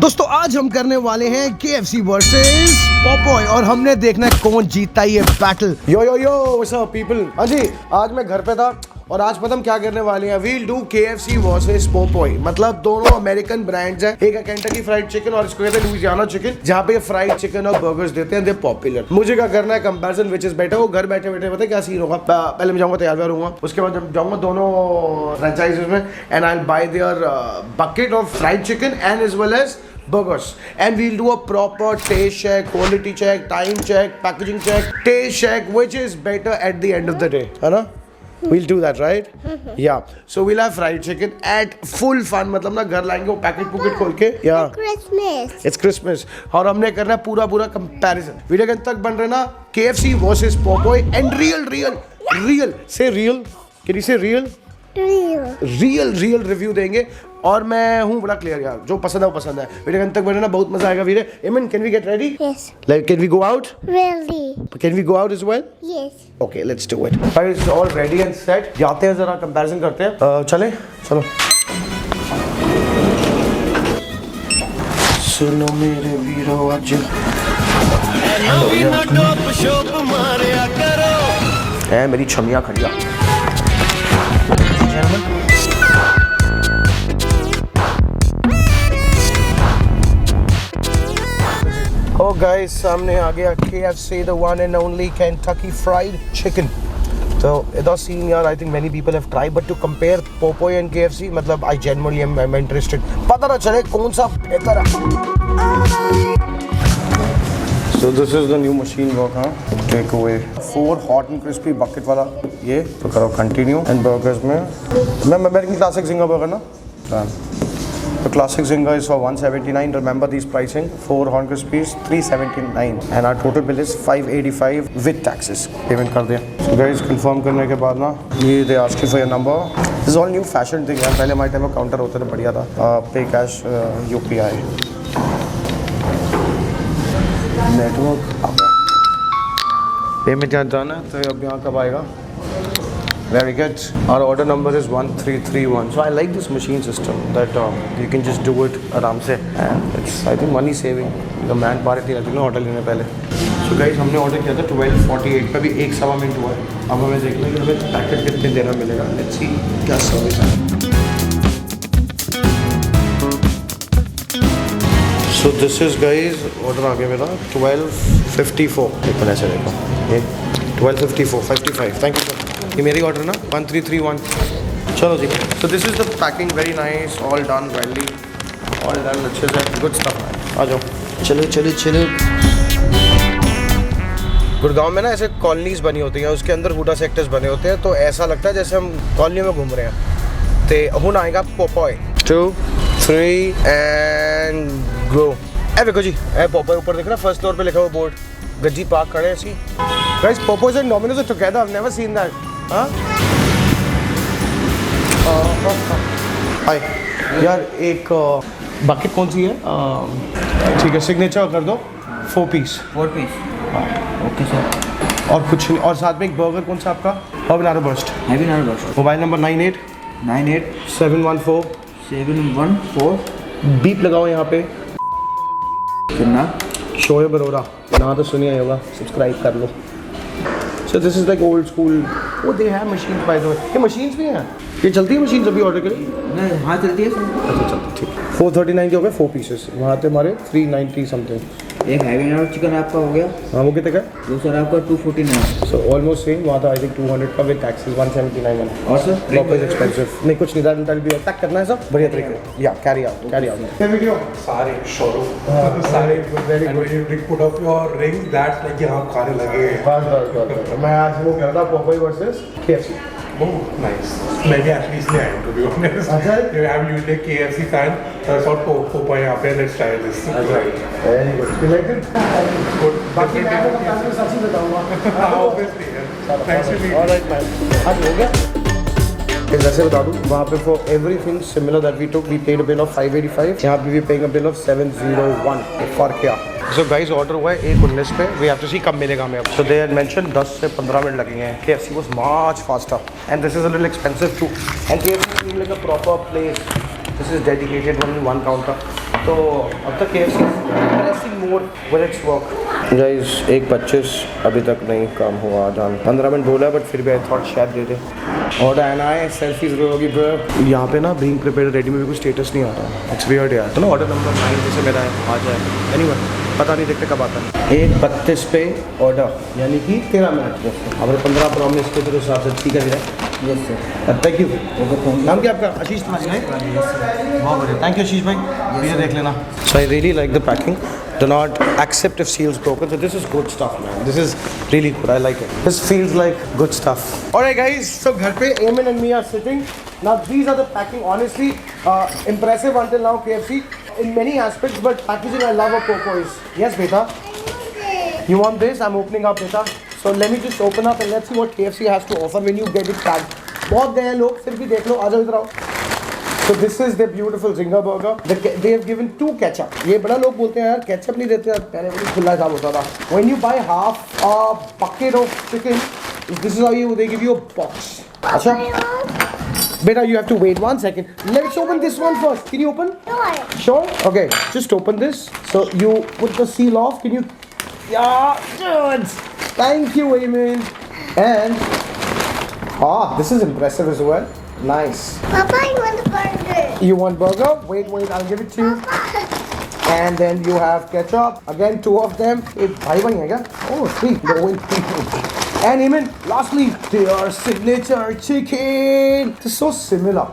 दोस्तों आज हम करने वाले हैं KFC वर्सेस पॉपॉय और हमने देखना है कौन जीतता है ये बैटल। यो यो यो व्हाट्स अप पीपल। हाँ जी, आज मैं घर पे था और आज पता हम क्या करने वाले हैं, we'll do KFC versus Popeye. मतलब दोनों अमेरिकन ब्रांड्स हैं, एक है केंटकी फ्राइड चिकन और इसको कहते हैं लुइसियाना चिकन, जहाँ पे फ्राइड चिकन और बर्गर्स देते हैं, दे पॉपुलर। मुझे क्या करना है, कंपैरिजन विच इज बेटर। वो घर बैठे बैठे पता है क्या सीन होगा, पहले मैं जाऊंगा तैयार रहूंगा, उसके बाद जब जाऊंगा दोनों फ्रेंचाइजीज में and I will buy their bucket of fried chicken and as well as burgers and we'll do a proper taste check, quality check, time check, packaging check, taste check, which is better at the end of the day, है ना? We'll do that, right? Yeah. So we'll have fried chicken at full fun. मतलब ना घर लाएंगे वो packet pocket खोल के। Yeah. Christmas. It's Christmas. और हमने करना है पूरा comparison. वीडियो के अंत तक बन रहे ना KFC versus Popeye and real. Say real. Can you say real? Real review देंगे और मैं हूँ बड़ा क्लियर यार, जो पसंद है वो पसंद है। वीडियो के अंत तक बनना बहुत मजा आएगा। वीरे इमन, can we get ready? Yes. Like can we go out? Really? Can we go out as well? Yes. Okay, let's do it. Guys, all ready and set. जाते हैं जरा कंपैरिजन करते हैं। चलो सुनो मेरे वीरो आज है मेरी छमिया खड़िया। Oh guys, सामने आ गया KFC, the one and only Kentucky Fried Chicken. So इधर सीन यार, I think many people have tried, but to compare Popeye and KFC, मतलब I genuinely am interested. पता ना चले कौन सा बेहतर है। So this is the new machine work, huh? Take away 4 hot and crispy bucket वाला ये तो करो continue and burgers में मैं American classic Zinger burger ना the classic Zinger is for $179. Remember these pricing, 4 hot and crispies $379 and our total bill is $585 with taxes. Payment कर दिया। So guys confirm करने के बाद ना ये they ask you for your number. This is all new fashion thing यार, पहले हमारे टाइम में काउंटर होता था बढ़िया था, pay cash UPI network payment यहाँ जाना है तो अब यहाँ कब आएगा? Very good. Our order number is 1331. So I like this machine system that you can just do it आराम से and it's I think money saving. The man पा रही थी अभी ना ऑर्डर लेने पहले। So guys हमने ऑर्डर किया था 12:48 पे, भी 1 सवा मिनट हुआ है। अब हमें देखना है कि हमें पैकेट कितने देर में मिलेगा। Let's see क्या सर्विस है। So this is guys order आ गया मेरा 12:54। देखो ऐसे देखो ये 12:54 55। Thank you sir. ये मेरी ऑर्डर ना 1331। चलो जी। So this is the packing, very nice, all done well, all done अच्छे से, good stuff। आ जाओ चलो। गुड़गांव में ना ऐसे कॉलोनीज बनी होती हैं, उसके अंदर हुडा सेक्टर्स बने होते हैं, तो ऐसा लगता है जैसे हम कॉलोनी में घूम रहे हैं। तो हुन आएगा पॉपॉय 2 3 एंड गो। ए देखो जी, ए पॉपॉय ऊपर दिख रहा है, फर्स्ट फ्लोर पे लिखा हुआ बोर्ड, गज्जी पार्क खड़े हैं ऐसी। Guys Popeye and Domino's are together, I have never seen that. हाँ हाय यार, एक बकेट कौन सी है? ठीक है, सिग्नेचर कर दो 4 पीस। हाँ ओके सर। और कुछ नहीं, और साथ में एक बर्गर कौन सा आपका? Heavy burst. Mobile number 98 714 beep लगाओ यहाँ पे। कितना? शोएब अरोरा ना तो सुनिए होगा, सब्सक्राइब कर लो। So this is like old school. Oh, they have machines by the way. ये machines भी हैं? ये चलती है machines अभी ऑर्डर के लिए? नहीं, हाँ चलती है सर। अच्छा चलती, ठीक। 439 के हो गए 4 पीसेस, वहाँ थे हमारे 390 समथिंग। एक हैवी नाइट चिकन आपका हो गया। हाँ वो कितने का? वो सर आपका 249। So almost same, वहाँ था I think 200 का with taxes 179 का। और सर Proper expensive। नहीं कुछ नहीं, that will be तक करना है सब बढ़िया तरीके। Yeah, carry out। क्या वीडियो? सारे शोरूम सारे very good. You put up your ring, that's like यहाँ खाने लगे। बस मैं आज वो कर रहा था Popeye versus KFC। Oh, nice. मैं भी actually इसलिए आया हूँ to be honest. अच्छा। I'm usually a KFC fan, so I thought Popeye यहाँ पे let's try this. Very good. You like it? Good. बाकी मैं आपको काफी सच ही बताऊँगा। Obviously, yeah. Nice to meet you. All right, man. आज हो गया। जैसे बता दूँ, वहाँ पे for everything similar that we took, we paid a bill of 585. यहाँ पे we paying a bill of 701. फर्क क्या? So guys, ऑर्डर हुआ है 1:19 पे। We have to see कब मिलेगा हमें अब। So they had mentioned 10 से 15 मिनट लगेंगे। KFC was much faster and this is a little expensive too. And KFC is like a proper place. This is dedicated only one counter. तो अब तक KFC pressing more with its work. Guys, 1:25 अभी तक नहीं काम हुआ जान 15 minute बोला बट फिर भी आई थॉट शायद दे दे और आना है सेल्फीज होगी ब्रो यहाँ पे ना बीइंग प्रिपेयर्ड रेडी में भी कोई स्टेटस नहीं आता इट्स वियर्ड यार तो ना ऑर्डर नंबर 9 जैसे मेरा है आ जाए एनीवन पता नहीं देखते कब आता है 1:32 पे ऑर्डर यानी कि 13 मिनट हमारे 15 प्रॉमिस के तो हिसाब से ठीक है भैया यस सर थैंक यू नाम क्या आपका आशीष तुम्हारी है बहुत बढ़िया थैंक यू आशीष भाई भैया देख लेना so I really like the packing do not accept if seals broken so this is good stuff man this is really good I like it this feels like good stuff alright guys so ghar pe Eamon and me are sitting now these are the packing honestly impressive until now KFC in many aspects but packaging I love of Popeyes yes beta you want this I'm opening up beta so let me just open up and let's see what KFC has to offer when you get it packed bahut gaye hain log fir bhi dekh lo aa jao idhar aao So this is the beautiful Zinger burger. They have given 2 ketchup. ये बड़ा लोग बोलते हैं यार ketchup नहीं देते पहले बड़ी खुला हिसाब होता था. When you buy half a bucket of chicken, this is how they give you a box. अच्छा. Beta, you have to wait 1 second. Let's open this one first. Can you open? Sure. Sure. Okay. Just open this. So you put the seal off. Can you? Yeah. Good. Thank you, Eamon. And this is impressive as well. Nice. Papa, I want the burger. You want burger? Wait, I'll give it to you. And then you have ketchup. Again, 2 of them. Bhai bhai hai kya? Oh, 3. They're going 3. And even lastly, their signature chicken. This is so similar.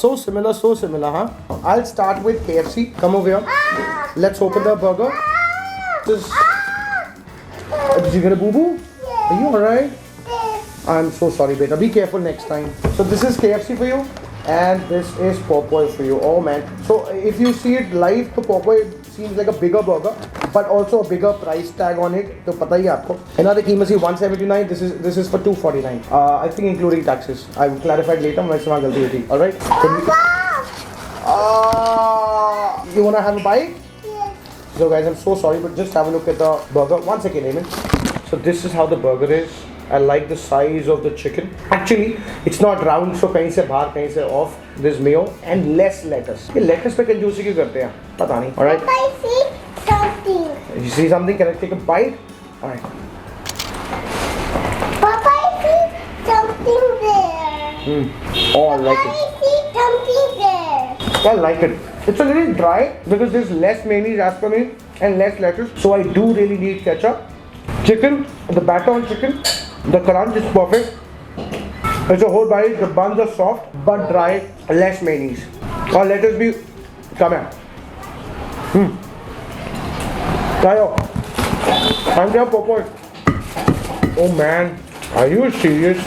So similar, huh? I'll start with KFC. Come over here. Let's open the burger. This. Did you get a boo-boo? Are you alright? I'm so sorry, beta. Be careful next time. So this is KFC for you, and this is Popeye for you. Oh man! So if you see it live, the Popeye seems like a bigger burger, but also a bigger price tag on it. तो पता ही है आपको. Another कीमत 179. This is for 249. I think including taxes. I will clarify later. मैं इसमें गलती हुई थी. All right. You wanna have a bite? Yes. So guys, I'm so sorry, but just have a look at the burger. 1 second, Eamon. So this is how the burger is. I like the size of the chicken. Actually, it's not round, so कहीं से बाहर कहीं से off. This mayo and less lettuce. ये lettuce पे कंजूसी क्यों करते हैं? पता नहीं. Alright. Papa, I see something. You see something? Can I take a bite? Alright. Papa, I see something there. Oh, I like Papa, it. I see something there. I like it. It's a little dry because there's less mayonnaise as per me and less lettuce. So I do really need ketchup. Chicken, the batter on chicken. The crunch is perfect. It's a whole bite. The buns are soft but dry. Less mayonnaise. Or let us be. Come here. Try out. I'm there, Popeye. Oh man, are you serious?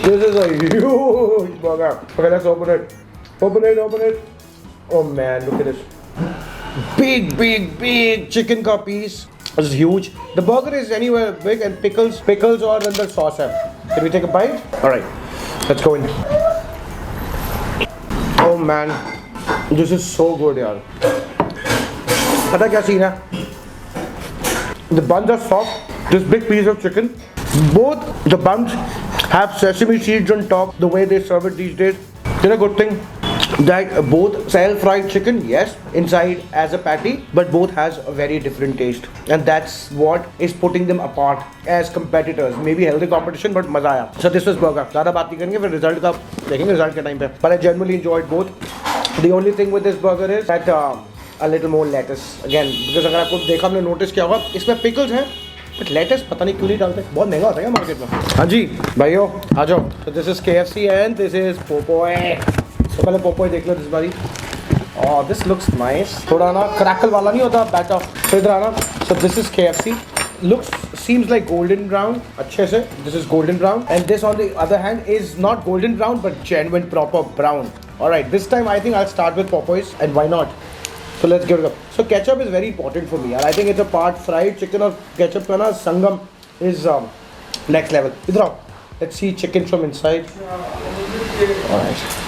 This is a huge burger. Okay, let's open it. Open it. Oh man, look at this. Big chicken ka piece. This is huge. The burger is anywhere big and pickles or under sauce hai. Can we take a bite? Alright, let's go in. Oh man, this is so good yaar. Pata kya scene hai? The buns are soft. This big piece of chicken. Both the buns have sesame seeds on top. The way they serve it these days. It's a good thing. That both sell fried chicken, yes, inside as a patty, but both has a very different taste, and that's what is putting them apart as competitors. Maybe healthy competition, but मजा आया. So this was burger. ज़्यादा बात नहीं करेंगे, फिर result का देखेंगे result के time पे. But I genuinely enjoyed both. The only thing with this burger is that a little more lettuce again, because अगर आपको देखा हमने notice किया होगा, इसमें pickles हैं. But lettuce पता नहीं क्यों नहीं डालते. बहुत महंगा होता है मार्केट में. हाँ जी भाइयों आ जाओ. So this is KFC and this is Popeye. तो पहले पोपोई देख लो इस बारी. Oh, this looks nice. थोड़ा ना क्रैकल वाला नहीं होता बैटर. तो इधर आना. So this is KFC. Seems like golden brown. अच्छे से. This is golden brown. And this on the other hand is not golden brown but genuine proper brown. Alright, this time I think I'll start with Popeyes and why not? So let's give it up. So ketchup is very important for me. And I think it's a part fried chicken और ketchup का ना संगम is next level. इधर आओ. Let's see chicken from inside. Alright.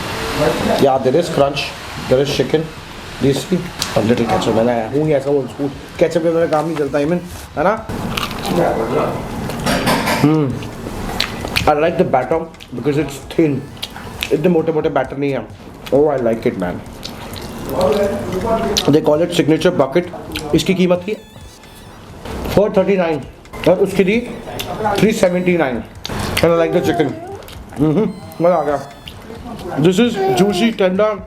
Yeah, there is crunch, there is chicken. Do you see? A little ketchup. मैं हूँ ही ऐसा old school. Ketchup पे मेरा काम नहीं चलता है है ना? I like the batter because it's thin. इतने मोटे बैटर नहीं है. Oh, I like it, man. They call it signature bucket. इसकी कीमत थी 439 और उसकी थी 379 and I like the chicken. मज़ा आ गया। This is juicy tender.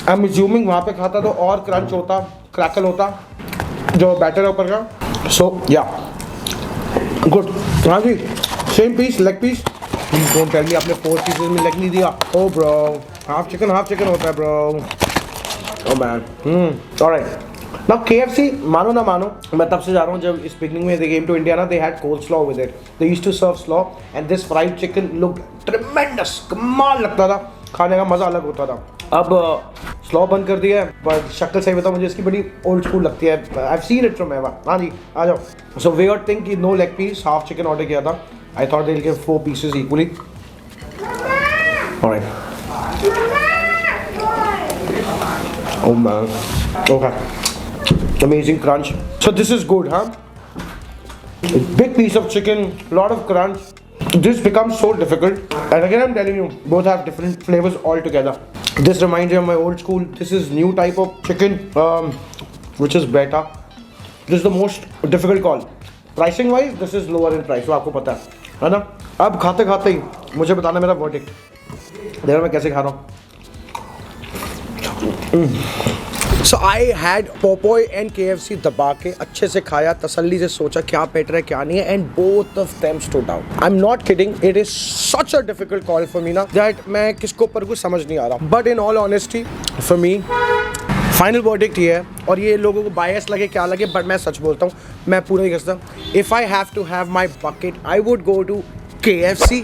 I am assuming वहाँ पे खाता तो और क्रंच होता, क्रैकल होता जो बैटर है ऊपर का। सो या गुड। हाँ जी, same piece, leg piece. Don't tell me आपने 4 पीसेस में लेग नहीं दिया। ओ ब्रो, हाफ चिकन होता है bro. Oh man, alright. Now KFC, मानो ना मानो, मैं तब से जा रहा हूँ जब इस बिगनिंग में दे केम टू इंडिया ना, they had coleslaw with it. They used to serve slaw and this fried chicken looked tremendous. कमाल लगता था, खाने का मज़ा अलग होता था। अब स्लॉ बंद कर दिया है, पर शक्ल सही बताऊँ मुझे इसकी बड़ी ओल्ड स्कूल लगती है। I've seen it from ever. हाँ जी, आ जाओ। So weird thing कि no leg piece, half chicken order किया था। I thought they'll give 4 pieces equally. Alright. Oh man. Okay. Amazing crunch. So this is good, huh? A big piece of chicken, lot of crunch. This becomes so difficult. And again, I'm telling you, both have different flavors altogether. This reminds me of my old school. This is new type of chicken, which is better. This is the most difficult call. Pricing wise, this is lower in price. वो आपको पता है ना? अब खाते खाते ही मुझे बताना मेरा verdict. देखो मैं कैसे खा रहा हूँ। So I had Popeye and KFC दबा के अच्छे से खाया, तसल्ली से सोचा क्या बेटर है क्या नहीं है, and both of them stood out. I'm not kidding. It is such a difficult call for me ना that मैं किसको पर कुछ समझ नहीं आ रहा. But in all honesty, for me, final verdict ये है, और ये लोगों को बायस लगे क्या लगे, बट मैं सच बोलता हूँ, मैं पूरा ही कहता हूँ, if I have to have my bucket I would go to KFC,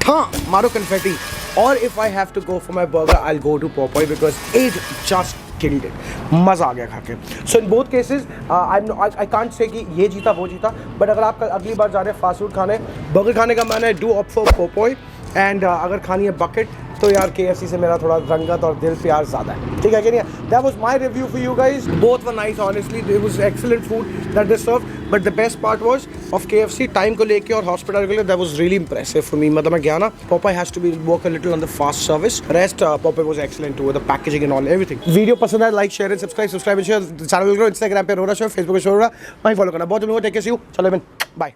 हाँ मारो कन्फेटी, और if I have to go for my burger I go to Popeye because it just killed it. मज़ा आ गया खा के। So in both cases I can't say कि ये जीता वो जीता, बट अगर आप अगली बार जा रहे हैं फास्ट फूड खाने, बर्गर खाने का मन है, do opt for Popeye, and अगर खानी है बकेट तो यार KFC से मेरा थोड़ा रंगत और दिल प्यार ज़्यादा है, ठीक है कि नहीं? That was my review for you guys. Both were nice honestly, there was excellent food that they serve, but the best part was of KFC time को लेके और हॉस्पिटल के लिए, that was really impressive for me. मतलब मैं गया ना, Popeye has to be work a little on the fast service, rest Popeye was excellent to the packaging and all everything. Video पसंद आए like share and subscribe and share. Channel को Instagram पे रोरा show, Facebook पे show रोरा, वहीं follow करना। बहुत लोगों को टेक केयर, सी यू, चलो बाय।